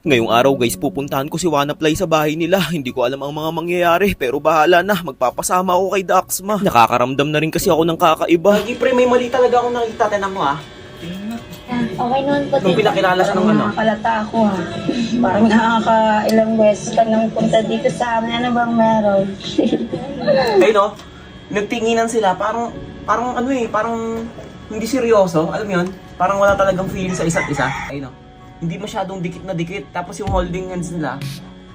Ngayong araw guys, pupuntahan ko si Wannaplay sa bahay nila. Hindi ko alam ang mga mangyayari pero bahala na, magpapasama ako kay Daxma. Nakakaramdam na rin kasi ako ng kakaiba. Lagi pre, may mali talaga akong nakita. Tinan mo Okay naman po. Nung pinakilala siya ng ano? Nakakalata ako ha. Parang nakaka-ilang beses ka nang punta dito sa amin. Ano bang meron? Ayun no, nagtinginan sila. Parang parang hindi seryoso. Alam mo yun? Parang wala talagang feeling sa isa't isa. Ayun no. Hindi masyadong dikit na dikit. Tapos yung holding hands nila,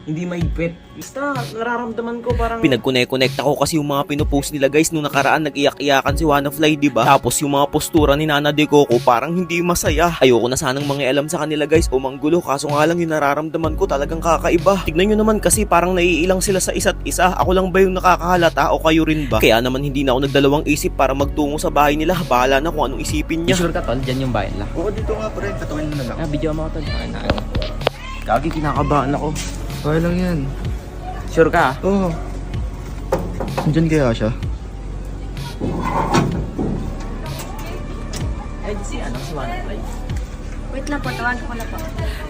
hindi maigpit. Basta, nararamdaman ko parang... Pinag-connect ako kasi yung mga pinupost nila guys nung nakaraan nag-iyak-iyakan si Wannaplay, diba? Tapos yung mga postura ni Nana De Coco parang hindi masaya. Ayoko na sanang mangialam sa kanila guys o manggulo, kaso nga lang yung nararamdaman ko talagang kakaiba. Tignan nyo naman kasi parang naiilang sila sa isa't isa. Ako lang ba yung nakakahalata o kayo rin ba? Kaya naman hindi na ako nagdalawang isip para magtungo sa bahay nila. Bahala na kung anong isipin niya. Sure ka tol, dyan yung bayan lang. Oo, dito nga pre, katawin mo na lang. Video mo tol. Kagi, kinakabahan ako. Okay lang yan. Sure ka? Oo. Diyan kaya siya? Si Wannaplay. Wait lang po, tawagan ko na po.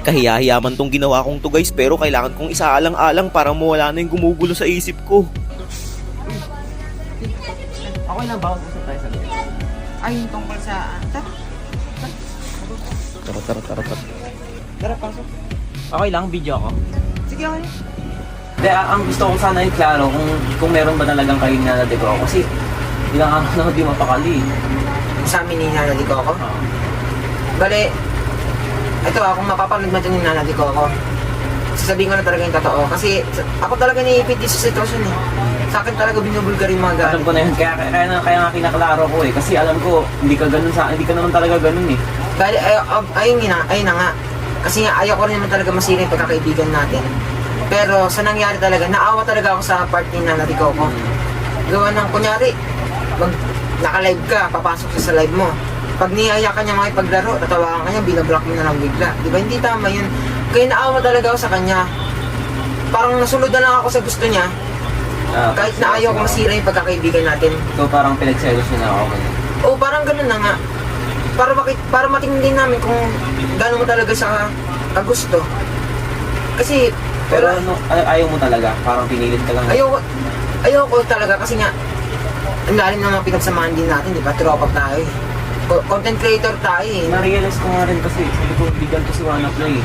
Kahiya-hiyaman tong ginawa kong to guys, pero kailangan kong isaalang-alang para mawala na yung gumugulo sa isip ko. Okay lang ba? Usap tayo sa loob. Ay, tungkol sa... Tara. Tara, pasok. Okay lang, video ako. Sige, okay. Hindi, ang gusto ko sana yung klaro kung meron ba talagang kayo na ko kasi ilang araw na hindi mapakali. Sa amin ni Nana Di Coco. Bale, ito kung mapapanood mo ito ni Nana Di Coco, sasabihin ko na talaga yung totoo. Kasi ako talaga niipit din sa sitwasyon eh. Sa akin talaga binubulgar yung mga Alam galit. ko na yun, kaya nga kinaklaro ko eh. Kasi alam ko, hindi ka naman talaga ganun eh. Bale, ayun na nga. Kasi nga ayaw ko rin naman talaga masira yung pagkakaibigan natin. Pero sa nangyari talaga, naawa talaga ako sa part ni Nana Di Coco. Gawa ng kunyari, naka-live ka, papasok siya sa live mo. Pag niyaya ka niya makipaglaro, tatawagan ka niya, binablock mo na lang bigla. Di ba? Hindi tama yun. Kaya naawa talaga ako sa kanya. Parang nasunod na lang ako sa gusto niya. Kahit na ayaw ko masira yung pagkakaibigan natin. So parang pinagselos na ako ganun. O parang ganun na nga. Para matingin din namin kung gano'n mo talaga sa kagusto. Kasi, Pero ano, ayaw mo talaga, parang pinilit ka lang. ayaw ko talaga kasi nga, ang lalim ng mga pinagsamahan din natin, di ba? Tropa tayo eh. Content creator tayo eh. Na-realize ko nga rin kasi, sabi ko, bigyan ko si Wannaplay.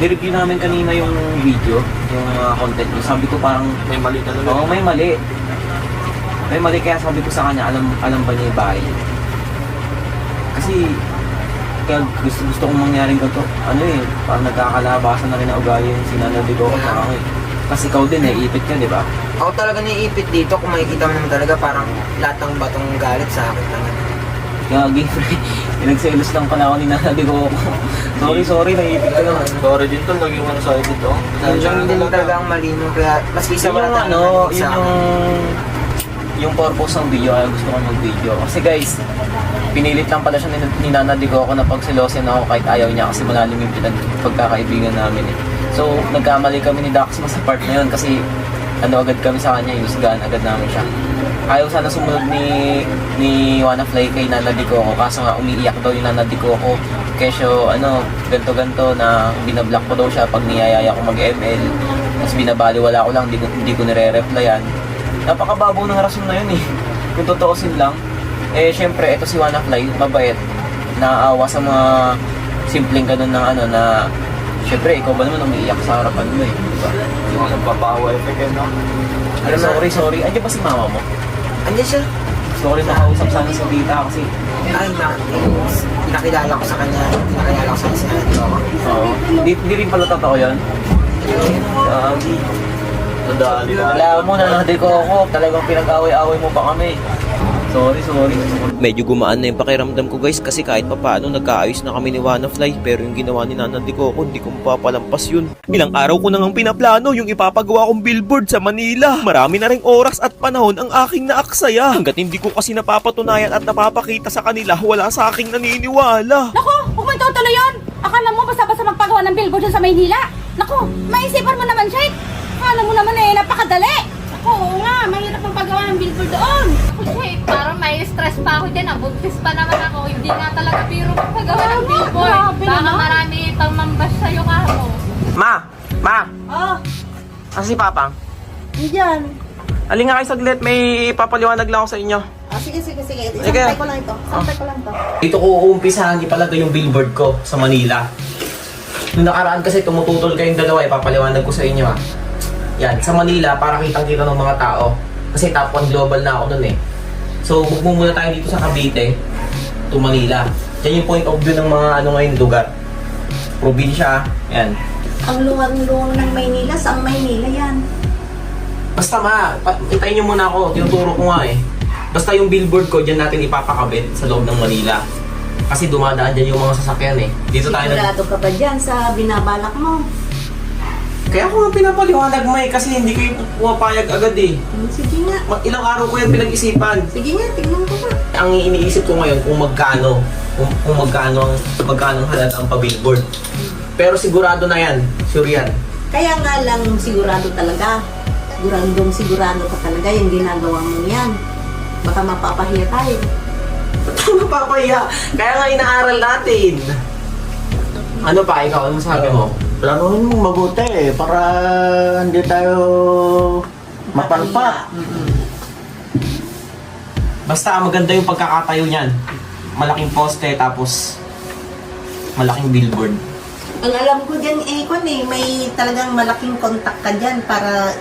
Nireview namin kanina yung video, yung content niya. Sabi ko parang, May mali talaga. oo, may mali. May mali kaya sabi ko sa kanya, alam ba niya yung bahay? Kasi, kaya gusto kong mangyaring ganito, parang nagkakalabasan na rin na ugali yung sinana Di Coco sa akin. Kasi ikaw din, ipit ka, di ba? Ako talaga naiipit dito, kung makikita mo naman talaga parang lahat ng batong galit sa akin talaga. Gagi, pinagselos lang pala ako ni Nana Di Coco. Sorry, naiipit ka lang. Sorry din tol, naging ano sa'yo dito. Yung din talaga ang mali mo, kaya maski sa Yung wala yung purpose ng video, ay gusto ko mag-video. Kasi guys, pinilit lang pala siya ni Nana Di Coco na pagsilosin ako kahit ayaw niya kasi malalim yung pagkakaibigan namin eh. So, nagkamali kami ni Daxma sa part na yun kasi agad kami sa kanya, iusgahan agad namin siya. Ayaw sana sumunod ni Wannaplay kay Nana Di Coco kaso nga umiiyak daw yung Nana Di Coco. Kesyo, ganto na binablock ko daw siya pag niyayaya ko mag-ML. Tapos binabaliwala ko lang, hindi ko nire-replyan. Napakababaw ng rason na yun eh. Kung totoosin lang, syempre, ito si Wannaplay, mabait, naaawa sa mga simpleng ganun na syempre, ikaw ba naman umiiyak sa harapan mo eh, di ba? Yung nagpapawa effect eh, no? Sorry. Andiyan ba si mama mo? Andiyan siya. Sorry, makausap sana si tita kasi Pinakilala ko sa kanya, pinakilala ko sa kanya si Nana Di Coco. oo. Hindi rin pala totoo yun. Nadali na. Alam mo na Di Coco, talagang pinag-away-away mo pa kami. Sorry. Medyo gumaan na yung pakiramdam ko guys kasi kahit papaano nagkaayos na kami ni Wannaplay, pero yung ginawa ni Nana De Coco hindi ko mapapalampas yun. Ilang araw ko nang pinaplano yung ipapagawa kong billboard sa Manila. Marami na ring oras at panahon ang aking naaksaya. Hanggat hindi ko kasi napapatunayan at napapakita sa kanila, wala sa aking naniniwala. Naku, huwag mo itutuloy yun! Akala mo basta-basta magpagawa ng billboard dyan sa Maynila? Naku, maisipan mo naman siya. Akala mo naman napakadali! Naku, oo nga, mahirap magpagawa ng billboard doon. Kasi parang may stress pa ako dyan, buntis pa naman ako. Hindi nga talaga biro magpagawa ng billboard. grabe Baka naman. marami pang mambas sa'yo ka mo. Ma! Oh, Kasi si Papang? diyan. Alin nga kayo saglit, may papaliwanag lang ako sa inyo. Sige. Sige. Sampay ko lang ito. Dito ko uumpisahan pala to yung billboard ko sa Manila. Nung nakaraan kasi tumututol kayong dalawa, ipapaliwanag ko sa inyo ha. Yan, sa Manila, para kitang-kita ng mga tao. Kasi top 1 global na ako nun eh. So, muna tayo dito sa Cavite to Manila. Yan yung point of view ng mga ngayon lugar. Probinsya, yan. Ang luwang-luwang ng Maynila. Saan Maynila yan? Basta itayin nyo muna ako, tinuturo ko nga eh. Basta yung billboard ko, dyan natin ipapakabit sa loob ng Manila. Kasi dumadaan dyan yung mga sasakyan eh. Dito tayo Sigurado ka ba dyan sa binabalak mo? Kaya ko nga pinapaliwanag mo eh, kasi hindi kayo pumapayag agad eh. Sige nga. Ilang araw ko yan pinag-isipan. Sige nga, tignan ko nga. Ang iniisip ko ngayon kung magkano, kung magkano ang halad ang pa-billboard. Pero sigurado na yan, sure yan. Kaya nga lang sigurado talaga. Sigurado ka talaga yung ginagawa mo yan. Baka mapapahiya tayo. Ba't ako mapapahiya? Kaya nga inaaral natin. Ano pa, ikaw? Ano masabi mo? Planuhin mo mabuti para hindi tayo mapalpak. Basta maganda yung pagkakatayo niyan. Malaking poste tapos malaking billboard. Ang alam ko dyan, may talagang malaking contact ka dyan para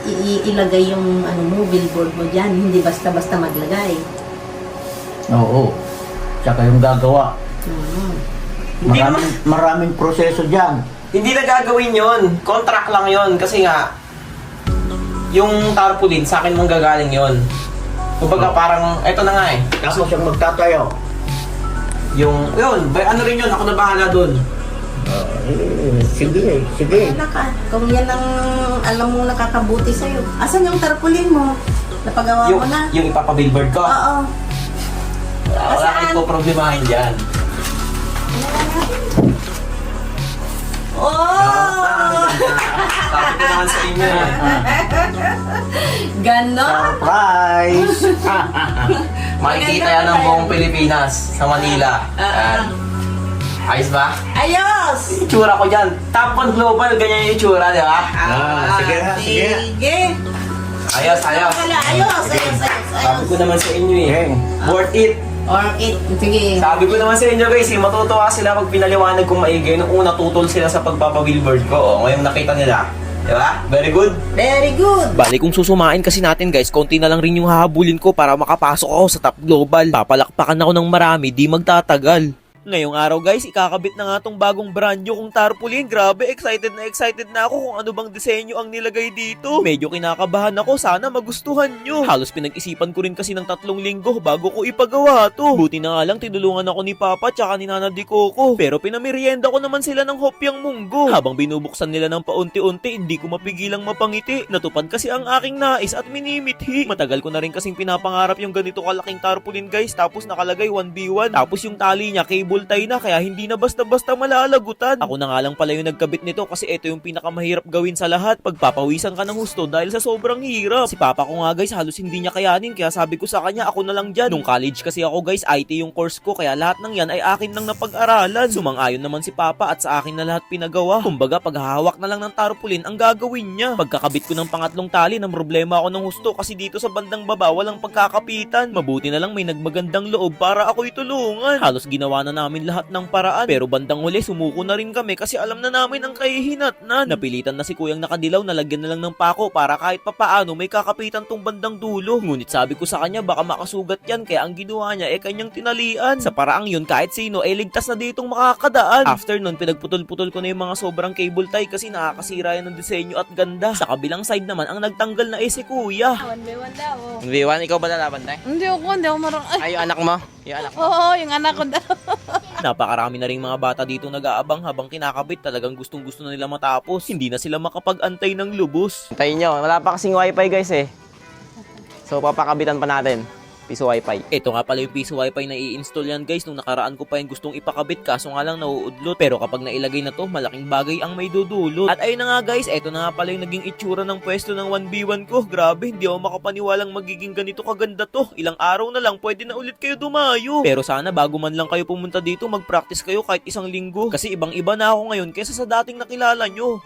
ilagay yung billboard mo dyan. Hindi basta-basta maglagay. Oo. Tsaka yung gagawa. Hindi naman, Maraming proseso dyan. hindi na gagawin yon. Contract lang yon kasi nga yung tarpaulin sa akin manggagaling yon. Kumbaga parang eto na nga eh. Tapos yung magtatayo. Yung yun, ano rin yun, ako na bahala dun. Sige. Wala ka. Kung yan ang alam mo nakakabuti sa'yo. Asan yung tarpaulin mo? Napagawa Yung, mo na? yung ipapabillboard ko. Oo. Wala Saan? kang problemahin dyan. Oh! Sabi ko naman sa inyo eh. Ganon? Surprise! Makikita yan ng buong Pilipinas sa Manila. Yan. Ayos ba? Ayos! Itsura ko dyan. Top 1 global, ganyan yung itsura, di ba? Sige. Sige. Ayos. Ayos. Sabi ko naman sa inyo eh. Okay. Worth it. Orchid. Sige. Sabi ko naman sa inyo guys, matutuwa sila pag pinaliwanag kong maigi. Nung una tutol sila sa pagpapabillboard ko. O, ngayon nakita nila. Di ba? Very good. Very good. Bali kung susumain kasi natin guys, konti na lang rin yung hahabulin ko para makapasok ako sa top global. Papalakpakan ako ng marami, di magtatagal. Ngayong araw guys, ikakabit na nga tong bagong brand new kong tarpaulin. Grabe, excited na ako kung ano bang disenyo ang nilagay dito. Medyo kinakabahan ako, sana magustuhan nyo. Halos pinag-isipan ko rin kasi ng 3 linggo bago ko ipagawa to. Buti na nga lang tinulungan ako ni Papa tsaka ni Nana Di Coco. Pero pinamerienda ko naman sila ng hopyang munggo. Habang binubuksan nila ng paunti-unti, hindi ko mapigilang mapangiti. Natupad kasi ang aking nais at minimithi. Matagal ko na rin kasing pinapangarap yung ganito kalaking tarpaulin guys. Tapos nakalagay 1v1. Tapos yung tali niya, cable tie na kaya hindi na basta-basta malalagutan. Ako na nga lang pala yung nagkabit nito kasi ito yung pinakamahirap gawin sa lahat. Pagpapawisan ka ng husto dahil sa sobrang hirap. Si Papa ko nga guys halos hindi niya kayanin kaya sabi ko sa kanya ako na lang dyan. Nung college kasi ako guys IT yung course ko kaya lahat ng yan ay akin lang napag-aralan. Sumang-ayon naman si Papa at sa akin na lahat pinagawa. Kumbaga paghahawak na lang ng tarpaulin ang gagawin niya. Pagkakabit ko ng pangatlong tali ng problema ako ng husto kasi dito sa bandang baba walang pagkakapitan. Mabuti na lang may nagmagandang loob para ako itulungan. Halos ginawa na namin lahat ng paraan pero bandang huli sumuko na rin kami kasi alam na namin ang kahihinatnan. Napilitan na si Kuyang nakadilaw na lagyan na lang ng pako para kahit papaano may kakapitan tong bandang dulo. Ngunit sabi ko sa kanya baka makasugat yan kaya ang ginawa niya kanyang tinalian. Sa paraang yun kahit sino ligtas na ditong makakadaan. After nun pinagputol-putol ko na yung mga sobrang cable tie kasi nakakasira yan ng disenyo at ganda. Sa kabilang side naman ang nagtanggal na si Kuya. 1v1 daw. V1, ikaw ba lalaban tayo? Hindi ako marunong. Ay, yung anak mo? Yung anak mo? Oo, yung anak ko daw. Napakarami na rin mga bata dito nag-aabang habang kinakabit talagang gustong-gusto na nila matapos. Hindi na sila makapag-antay ng lubos. Antayin nyo, wala pa kasing wifi guys eh. So papakabitan pa natin. Piso wifi. Ito nga pala yung piso wifi na i-install yan guys. Nung nakaraan ko pa yung gustong ipakabit kaso nga lang nauudlot. Pero kapag nailagay na to, malaking bagay ang may dudulot. At ayun na nga guys, ito na nga pala yung naging itsura ng pwesto ng 1v1 ko. Grabe, hindi ako makapaniwalang magiging ganito kaganda to. Ilang araw na lang, pwede na ulit kayo dumayo. Pero sana bago man lang kayo pumunta dito, mag-practice kayo kahit 1 linggo. Kasi ibang-iba na ako ngayon kaysa sa dating nakilala nyo.